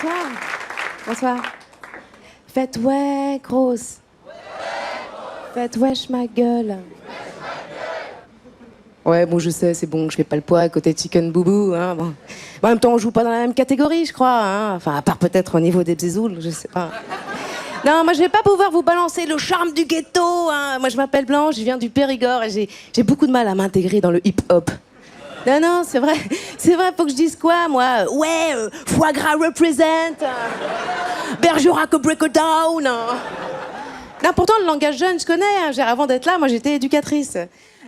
bonsoir. Bonsoir. Faites ouais, grosse. Faites wesh ma gueule. Ouais, bon, je sais, c'est bon, je fais pas le poids à côté de Chicken Boubou, hein, bon. En même temps, on joue pas dans la même catégorie, je crois, hein. Enfin, à part peut-être au niveau des bzizoules, je sais pas. Non, moi, je vais pas pouvoir vous balancer le charme du ghetto, hein. Moi, je m'appelle Blanche, je viens du Périgord et j'ai beaucoup de mal à m'intégrer dans le hip-hop. Non, c'est vrai, faut que je dise quoi, moi? Ouais, foie gras represent, Bergerac break it down. Non, pourtant, le langage jeune, je connais, hein. Avant d'être là, moi, j'étais éducatrice.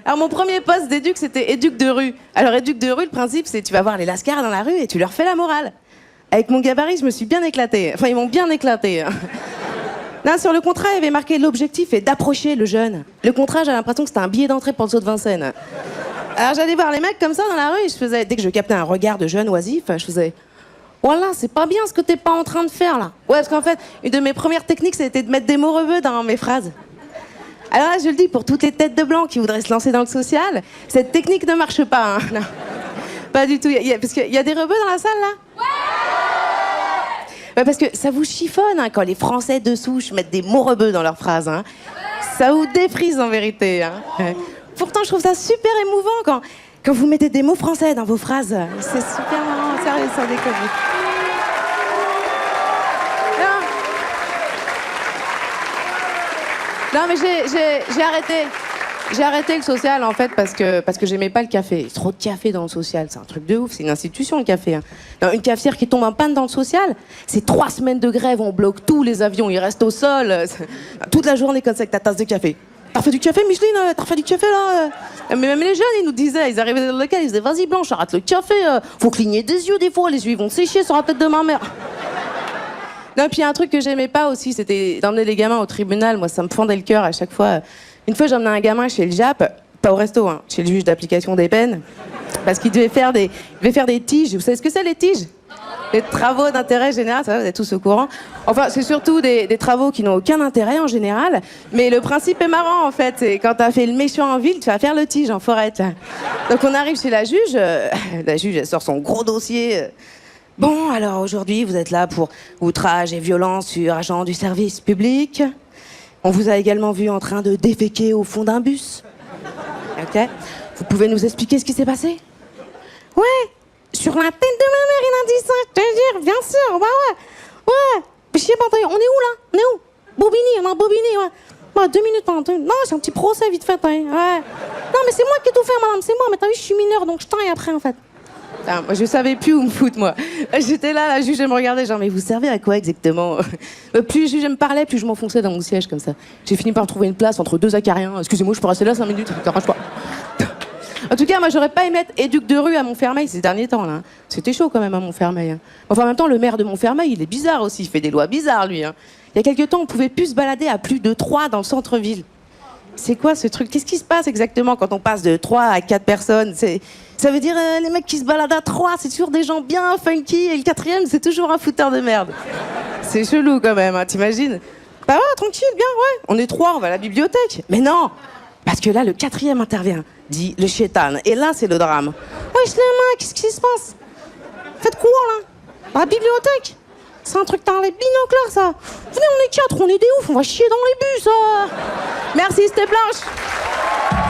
Alors, mon premier poste d'éduc, c'était éduc de rue. Alors, éduc de rue, le principe, c'est tu vas voir les lascars dans la rue et tu leur fais la morale. Avec mon gabarit, je me suis bien éclatée. Enfin, ils m'ont bien éclatée. Non, sur le contrat, il y avait marqué l'objectif est d'approcher le jeune. Le contrat, j'ai l'impression que c'était un billet d'entrée pour le saut de Vincennes. Alors, j'allais voir les mecs comme ça dans la rue et je faisais, dès que je captais un regard de jeune oisif, je faisais voilà, c'est pas bien ce que t'es pas en train de faire là. Ouais, parce qu'en fait, une de mes premières techniques, c'était de mettre des mots rebeux dans mes phrases. Alors là, je le dis pour toutes les têtes de blanc qui voudraient se lancer dans le social, cette technique ne marche pas. Hein. Non. Pas du tout. Parce qu'il y a des rebeux dans la salle, là? Ouais, parce que ça vous chiffonne hein, quand les Français de souche mettent des mots rebeux dans leurs phrases. Hein. Ça vous défrise en vérité. Hein. Pourtant, je trouve ça super émouvant quand vous mettez des mots français dans vos phrases. C'est super marrant. Sérieux, ça déconne. Non, mais j'ai arrêté le social en fait parce que j'aimais pas le café. Il y a trop de café dans le social, c'est un truc de ouf, c'est une institution le café. Hein. Non, une cafetière qui tombe en panne dans le social, c'est 3 semaines de grève, on bloque tous les avions, ils restent au sol. Toute la journée comme ça avec ta tasse de café. T'as refait du café, Micheline? T'as refait du café là? Mais même les jeunes, ils nous disaient, ils arrivaient dans le local, ils disaient vas-y Blanche, arrête le café, faut cligner des yeux des fois, les yeux ils vont sécher sur la tête de ma mère. Non, puis il y a un truc que j'aimais pas aussi, c'était d'emmener les gamins au tribunal. Moi, ça me fendait le cœur à chaque fois. Une fois, j'ai emmené un gamin chez le JAP, pas au resto, hein, chez le juge d'application des peines, parce qu'il devait faire des tiges. Vous savez ce que c'est, les tiges? Les travaux d'intérêt général, ça va, vous êtes tous au courant. Enfin, c'est surtout des travaux qui n'ont aucun intérêt en général, mais le principe est marrant en fait. C'est quand t'as fait le méchant en ville, tu vas faire le tige en forêt. Donc on arrive chez la juge elle sort son gros dossier. Bon, alors aujourd'hui, vous êtes là pour outrage et violence sur agent du service public. On vous a également vu en train de déféquer au fond d'un bus. Ok. Vous pouvez nous expliquer ce qui s'est passé? Ouais, sur la tête de ma mère, il a dit ça, je te jure, bien sûr, bah ouais. Ouais, je sais pas, on est où là? On est où? Bobigny, on a Bobigny, ouais. Bah, 2 minutes, non, c'est un petit procès vite fait, hein. Ouais. Non, mais c'est moi qui ai tout fait, madame, c'est moi, mais t'as vu, je suis mineure, donc je taille après, en fait. Ah, moi, je savais plus où me foutre, moi. J'étais là, la juge, elle me regardait, genre, mais vous servez à quoi exactement? Plus le juge me parlait, plus je m'enfonçais dans mon siège, comme ça. J'ai fini par trouver une place entre 2 acariens. Excusez-moi, je peux rester là 5 minutes, ça t'arrange pas. En tout cas, moi, j'aurais pas aimé être éduc de rue à Montfermeil ces derniers temps, là. C'était chaud, quand même, à Montfermeil. Hein. Enfin, en même temps, le maire de Montfermeil, il est bizarre aussi. Il fait des lois bizarres, lui. Hein. Il y a quelques temps, on pouvait plus se balader à plus de 3 dans le centre-ville. C'est quoi, ce truc? Qu'est-ce qui se passe exactement quand on passe de 3 à 4 personnes? Ça veut dire les mecs qui se baladent à 3, c'est toujours des gens bien funky, et le 4e, c'est toujours un fouteur de merde. C'est chelou, quand même, hein, t'imagines? Bah ouais, tranquille, bien, ouais. On est 3, on va à la bibliothèque. Mais non! Parce que là, le 4e intervient, dit le chétan. Et là, c'est le drame. Wesh, les mecs, qu'est-ce qui se passe? Faites quoi, là? À la bibliothèque? C'est un truc dans les binoclars, ça. Venez, on est 4, on est des oufs, on va chier dans les bus, ça. Merci, c'était Blanche.